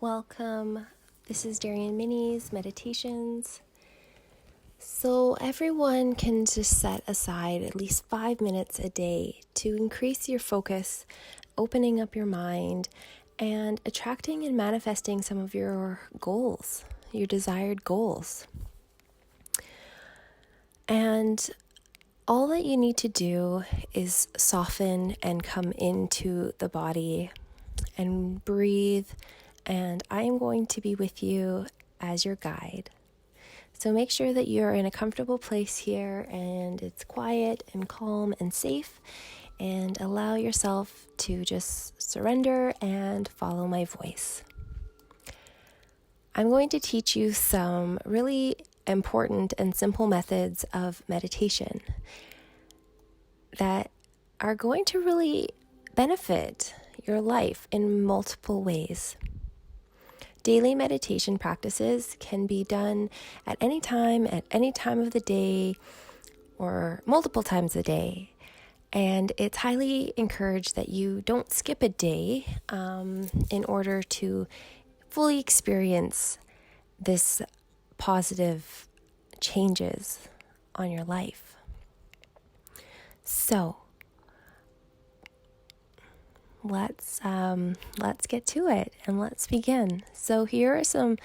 Welcome. This is Darrien Minnie's Meditations. So everyone can just set aside at least 5 minutes a day to increase your focus, opening up your mind, and attracting and manifesting some of your goals, your desired goals. And all that you need to do is soften and come into the body and breathe. And I am going to be with you as your guide. So make sure that you're in a comfortable place here and it's quiet and calm and safe, and allow yourself to just surrender and follow my voice. I'm going to teach you some really important and simple methods of meditation that are going to really benefit your life in multiple ways. Daily meditation practices can be done at any time of the day, or multiple times a day. And it's highly encouraged that you don't skip a day in order to fully experience this positive changes on your life. So let's get to it and let's begin. So here are some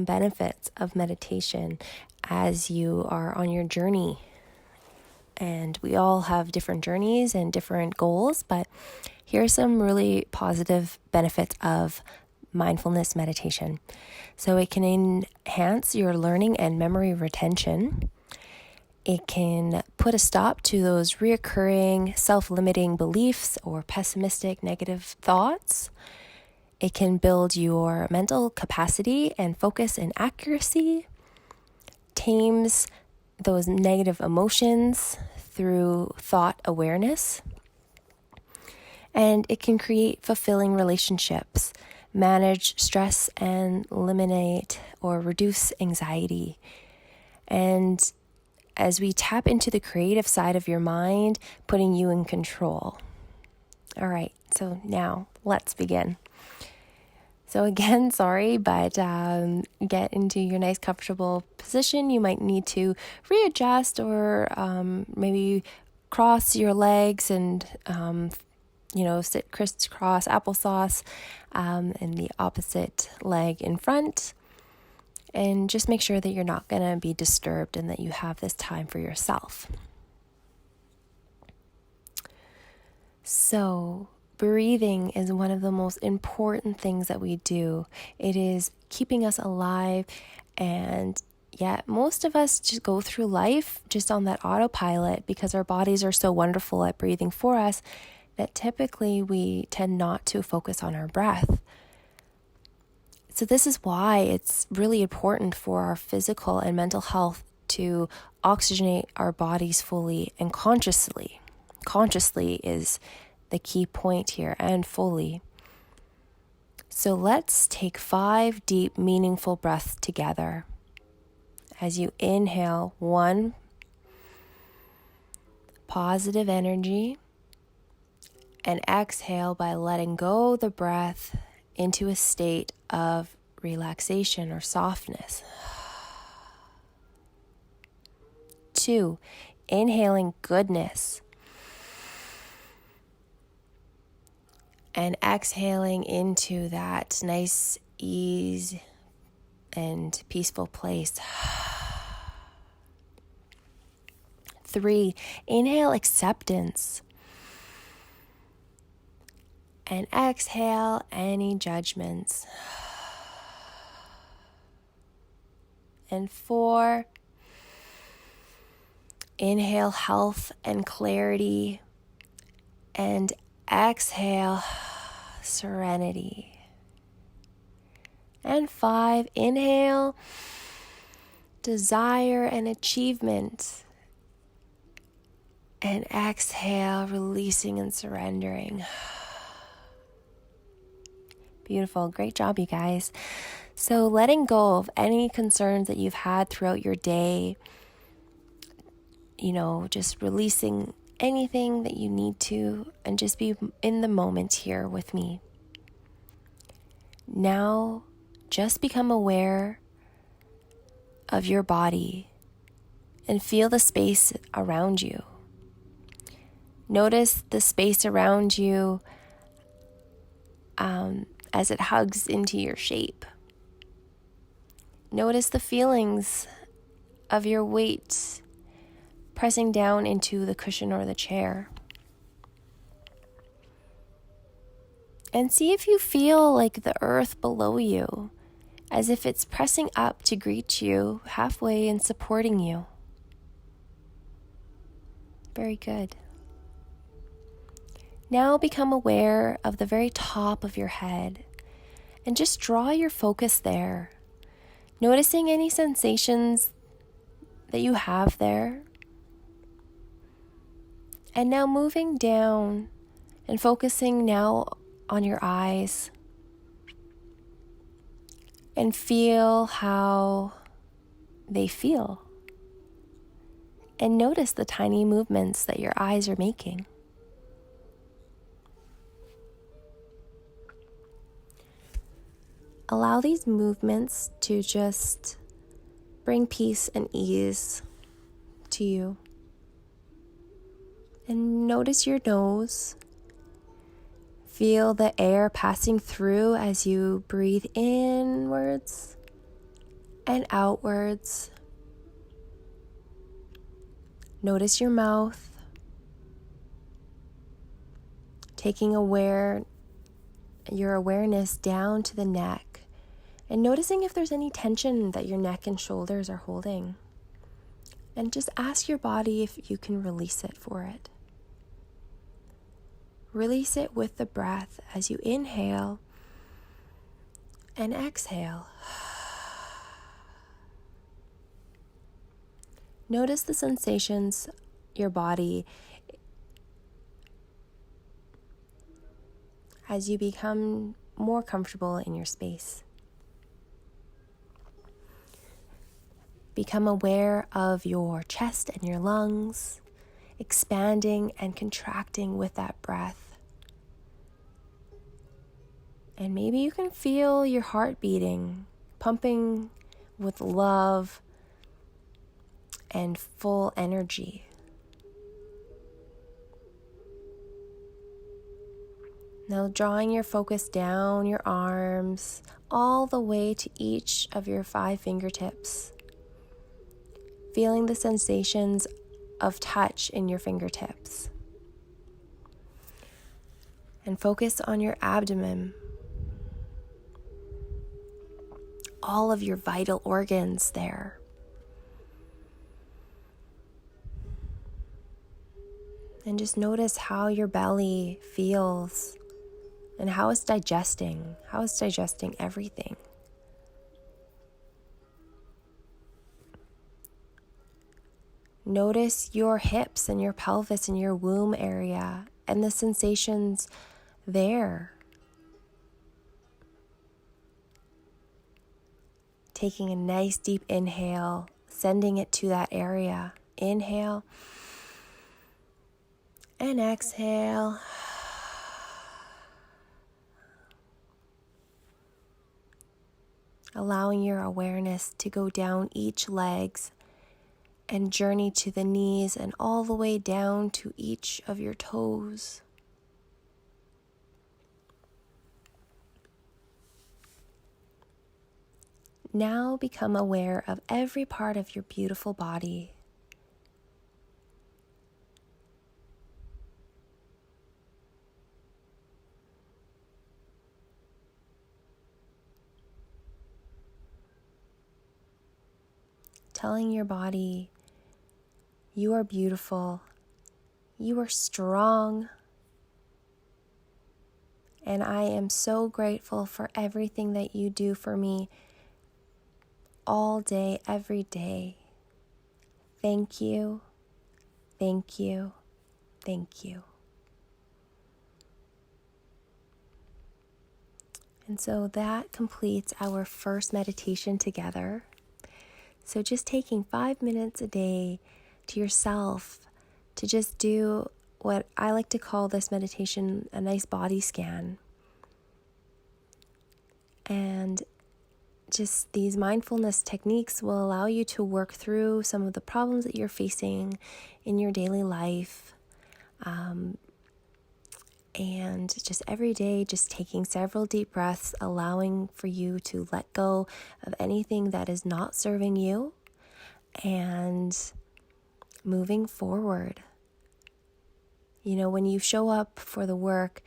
benefits of meditation as you are on your journey. And we all have different journeys and different goals, but here are some really positive benefits of mindfulness meditation. So it can enhance your learning and memory retention. It can put a stop to those reoccurring self-limiting beliefs or pessimistic negative thoughts. It can build your mental capacity and focus and accuracy, tames those negative emotions through thought awareness, and it can create fulfilling relationships, manage stress, and eliminate or reduce anxiety. And as we tap into the creative side of your mind, putting you in control. All right, so now let's begin. So again, sorry, but get into your nice, comfortable position. You might need to readjust or maybe cross your legs and, sit crisscross applesauce and the opposite leg in front. And just make sure that you're not going to be disturbed and that you have this time for yourself. So, breathing is one of the most important things that we do. It is keeping us alive, and yet most of us just go through life just on that autopilot because our bodies are so wonderful at breathing for us that typically we tend not to focus on our breath. So this is why it's really important for our physical and mental health to oxygenate our bodies fully and consciously. Consciously is the key point here, and fully. So let's take 5 deep, meaningful breaths together. As you inhale, 1, positive energy, and exhale by letting go the breath into a state of relaxation or softness. 2, inhaling goodness and exhaling into that nice ease and peaceful place. 3, inhale acceptance and exhale any judgments. And 4, inhale health and clarity, and exhale serenity. And 5, inhale desire and achievement, and exhale releasing and surrendering. Beautiful. Great job, you guys. So letting go of any concerns that you've had throughout your day, just releasing anything that you need to, and just be in the moment here with me. Now, just become aware of your body and feel the space around you. Notice the space around you as it hugs into your shape. Notice the feelings of your weight pressing down into the cushion or the chair. And see if you feel like the earth below you, as if it's pressing up to greet you halfway and supporting you. Very good. Now become aware of the very top of your head and just draw your focus there, noticing any sensations that you have there. And now moving down and focusing now on your eyes, and feel how they feel. And notice the tiny movements that your eyes are making. Allow these movements to just bring peace and ease to you. And notice your nose. Feel the air passing through as you breathe inwards and outwards. Notice your mouth. Taking your awareness down to the neck. And noticing if there's any tension that your neck and shoulders are holding. And just ask your body if you can release it for it. Release it with the breath as you inhale and exhale. Notice the sensations your body as you become more comfortable in your space. Become aware of your chest and your lungs, expanding and contracting with that breath. And maybe you can feel your heart beating, pumping with love and full energy. Now drawing your focus down your arms, all the way to each of your 5 fingertips. Feeling the sensations of touch in your fingertips. And focus on your abdomen. All of your vital organs there. And just notice how your belly feels and how it's digesting everything. Notice your hips and your pelvis and your womb area and the sensations there. Taking a nice deep inhale, sending it to that area. Inhale and exhale. Allowing your awareness to go down each legs and journey to the knees and all the way down to each of your toes. Now become aware of every part of your beautiful body. Telling your body, you are beautiful, you are strong, and I am so grateful for everything that you do for me all day, every day. Thank you, thank you, thank you. And so that completes our first meditation together. So just taking 5 minutes a day to yourself to just do what I like to call this meditation a nice body scan. And just these mindfulness techniques will allow you to work through some of the problems that you're facing in your daily life. And just every day, just taking several deep breaths, allowing for you to let go of anything that is not serving you and moving forward. When you show up for the work,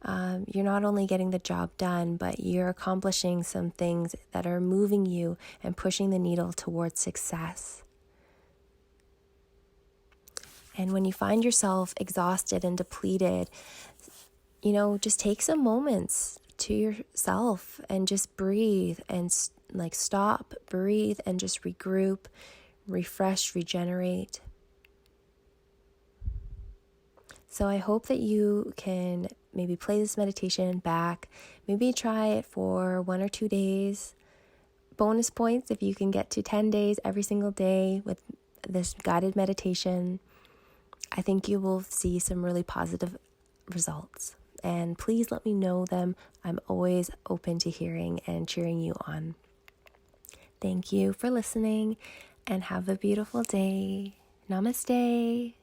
you're not only getting the job done, but you're accomplishing some things that are moving you and pushing the needle towards success. And when you find yourself exhausted and depleted, just take some moments to yourself and just breathe and stop, breathe, and just regroup, refresh, regenerate. So I hope that you can maybe play this meditation back, maybe try it for 1 or 2 days. Bonus points if you can get to 10 days every single day with this guided meditation. I think you will see some really positive results. And please let me know them. I'm always open to hearing and cheering you on. Thank you for listening and have a beautiful day. Namaste.